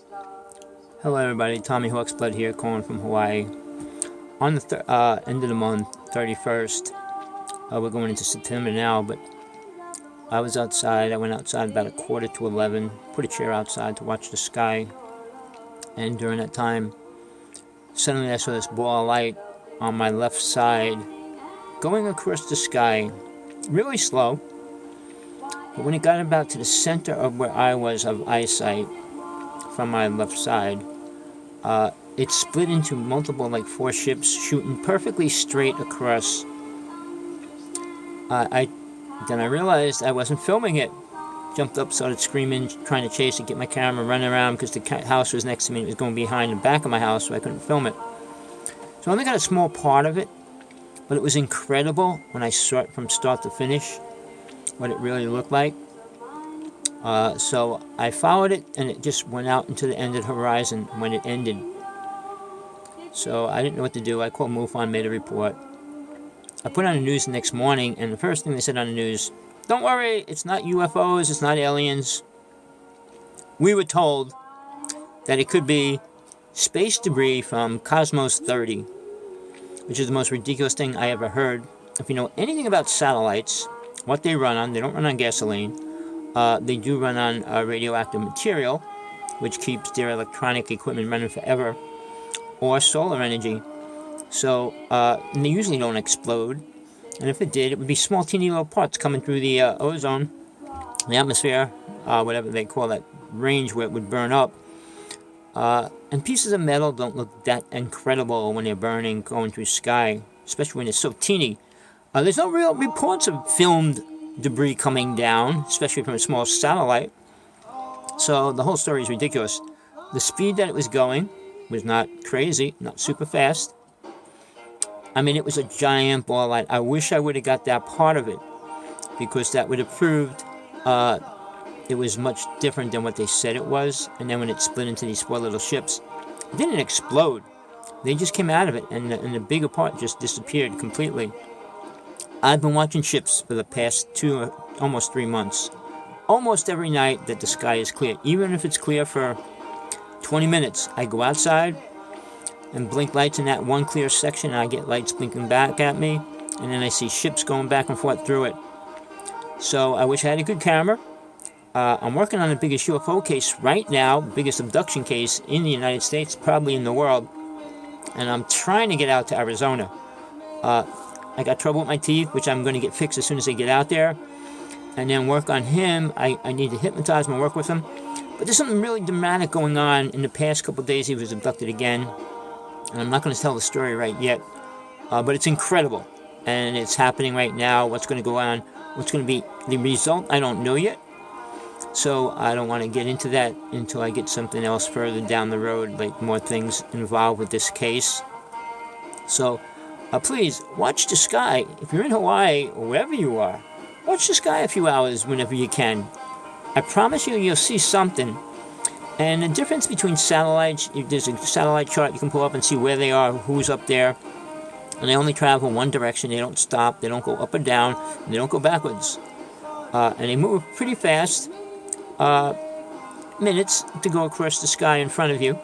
Hello everybody, Rev.Hawksblood here, calling from Hawaii. On the end of the month, 31st, we're going into September now, but I was outside. I went outside about 11:15, put a chair outside to watch the sky, and during that time, suddenly I saw this ball of light on my left side, going across the sky, really slow, but when it got about to the center of where I was of eyesight, from my left side, it split into multiple, like 4 ships shooting perfectly straight across. Then I realized I wasn't filming it. Jumped up, started screaming, trying to chase it, get my camera, running around because the house was next to me. It was going behind the back of my house, so I couldn't film it. So I only got a small part of it, but it was incredible when I saw it from start to finish, what it really looked like. So I followed it, and it just went out into the end of the horizon when it ended. So I didn't know what to do. I called MUFON, made a report. I put on the news the next morning, and the first thing they said on the news, don't worry, it's not UFOs, it's not aliens. We were told that it could be space debris from Cosmos 30, which is the most ridiculous thing I ever heard. If you know anything about satellites, what they run on, they don't run on gasoline. They do run on radioactive material, which keeps their electronic equipment running forever, or solar energy. So, and they usually don't explode. And if it did, it would be small, teeny little parts coming through the ozone, the atmosphere, whatever they call that range where it would burn up. And pieces of metal don't look that incredible when they're burning, going through sky, especially when it's so teeny. There's no real reports of filmed debris coming down, especially from a small satellite. So the whole story is ridiculous. The speed that it was going was not crazy, not super fast. I mean, it was a giant ball of light. I wish I would have got that part of it, because that would have proved it was much different than what they said it was. And then when it split into these 4 little ships, it didn't explode. They just came out of it, and the bigger part just disappeared completely. I've been watching ships for the past 2, almost 3 months. Almost every night that the sky is clear. Even if it's clear for 20 minutes, I go outside and blink lights in that one clear section, and I get lights blinking back at me, and then I see ships going back and forth through it. So I wish I had a good camera. I'm working on the biggest UFO case right now, biggest abduction case in the United States, probably in the world, and I'm trying to get out to Arizona. I got trouble with my teeth, which I'm going to get fixed as soon as I get out there, and then work on him. I need to hypnotize him and work with him. But there's something really dramatic going on. In the past couple of days, he was abducted again, and I'm not going to tell the story right yet, but it's incredible, and it's happening right now. What's going to go on, what's going to be the result, I don't know yet, so I don't want to get into that until I get something else further down the road, like more things involved with this case. So please, watch the sky. If you're in Hawaii, or wherever you are, watch the sky a few hours whenever you can. I promise you, you'll see something. And the difference between satellites, there's a satellite chart you can pull up and see where they are, who's up there. And they only travel one direction. They don't stop. They don't go up or down. And they don't go backwards. And they move pretty fast. Minutes to go across the sky in front of you.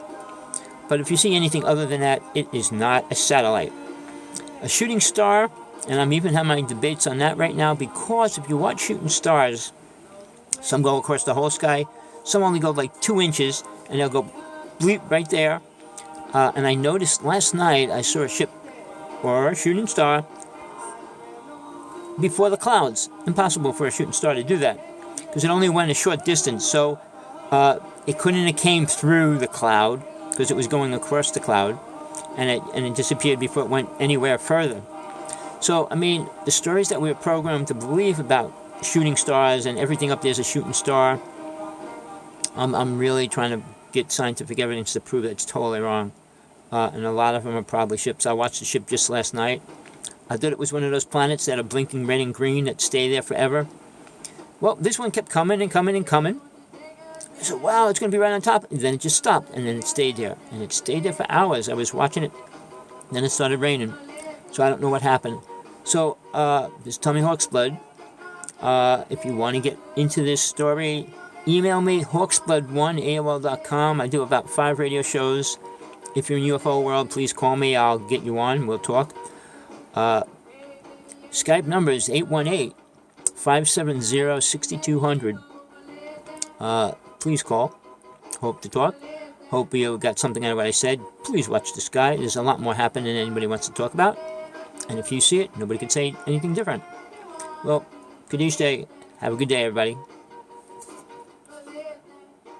But if you see anything other than that, it is not a satellite. A shooting star, and I'm even having my debates on that right now, because if you watch shooting stars, some go across the whole sky, some only go like 2 inches, and they'll go bleep right there. And I noticed last night I saw a ship, or a shooting star, before the clouds. Impossible for a shooting star to do that, because it only went a short distance, so it couldn't have came through the cloud, because it was going across the cloud, and it disappeared before it went anywhere further. So, I mean, the stories that we were programmed to believe about shooting stars and everything up there is a shooting star, I'm really trying to get scientific evidence to prove that it's totally wrong. And a lot of them are probably ships. I watched the ship just last night. I thought it was one of those planets that are blinking red and green that stay there forever. Well, this one kept coming and coming and coming. I said, wow, it's going to be right on top. And then it just stopped, and then it stayed there. And it stayed there for hours. I was watching it. Then it started raining. So I don't know what happened. So, this is Rev.Hawksblood. If you want to get into this story, Email me, hawksblood1@aol.com. I do about 5 radio shows. If you're in UFO world, please call me. I'll get you on. We'll talk. Skype number is 818-570-6200. Please call. Hope to talk. Hope you got something out of what I said. Please watch the sky. There's a lot more happening than anybody wants to talk about. And if you see it, nobody can say anything different. Well, good day. Have a good day, everybody.